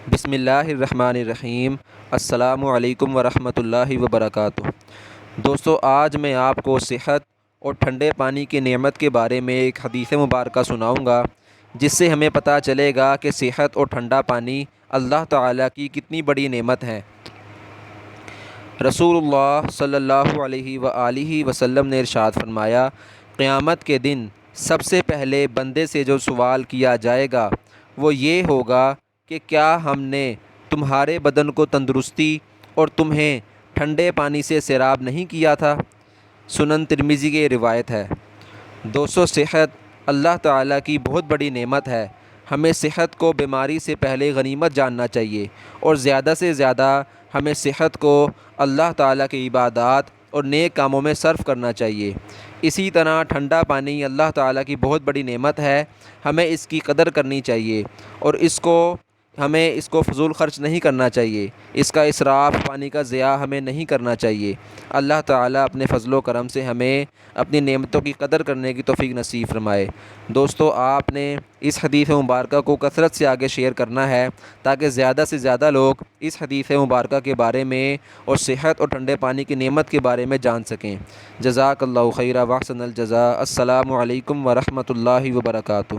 بسم اللہ الرحمن الرحیم۔ السلام علیکم ورحمۃ اللہ وبرکاتہ۔ دوستو، آج میں آپ کو صحت اور ٹھنڈے پانی کی نعمت کے بارے میں ایک حدیث مبارکہ سناؤں گا، جس سے ہمیں پتہ چلے گا کہ صحت اور ٹھنڈا پانی اللہ تعالیٰ کی کتنی بڑی نعمت ہے۔ رسول اللہ صلی اللہ علیہ وآلہ وسلم نے ارشاد فرمایا، قیامت کے دن سب سے پہلے بندے سے جو سوال کیا جائے گا وہ یہ ہوگا کہ کیا ہم نے تمہارے بدن کو تندرستی اور تمہیں ٹھنڈے پانی سے سیراب نہیں کیا تھا؟ سنن ترمذی کی روایت ہے۔ دوستو، صحت اللہ تعالیٰ کی بہت بڑی نعمت ہے۔ ہمیں صحت کو بیماری سے پہلے غنیمت جاننا چاہیے اور زیادہ سے زیادہ ہمیں صحت کو اللہ تعالیٰ کی عبادات اور نیک کاموں میں صرف کرنا چاہیے۔ اسی طرح ٹھنڈا پانی اللہ تعالیٰ کی بہت بڑی نعمت ہے، ہمیں اس کی قدر کرنی چاہیے اور ہمیں اس کو فضول خرچ نہیں کرنا چاہیے۔ اس کا اسراف، پانی کا ضیاع ہمیں نہیں کرنا چاہیے۔ اللہ تعالیٰ اپنے فضل و کرم سے ہمیں اپنی نعمتوں کی قدر کرنے کی توفیق نصیب فرمائے۔ دوستو، آپ نے اس حدیث مبارکہ کو کثرت سے آگے شیئر کرنا ہے تاکہ زیادہ سے زیادہ لوگ اس حدیث مبارکہ کے بارے میں اور صحت اور ٹھنڈے پانی کی نعمت کے بارے میں جان سکیں۔ جزاک اللہ خیرا واحسن الجزاء۔ السلام علیکم ورحمۃ اللہ وبرکاتہ۔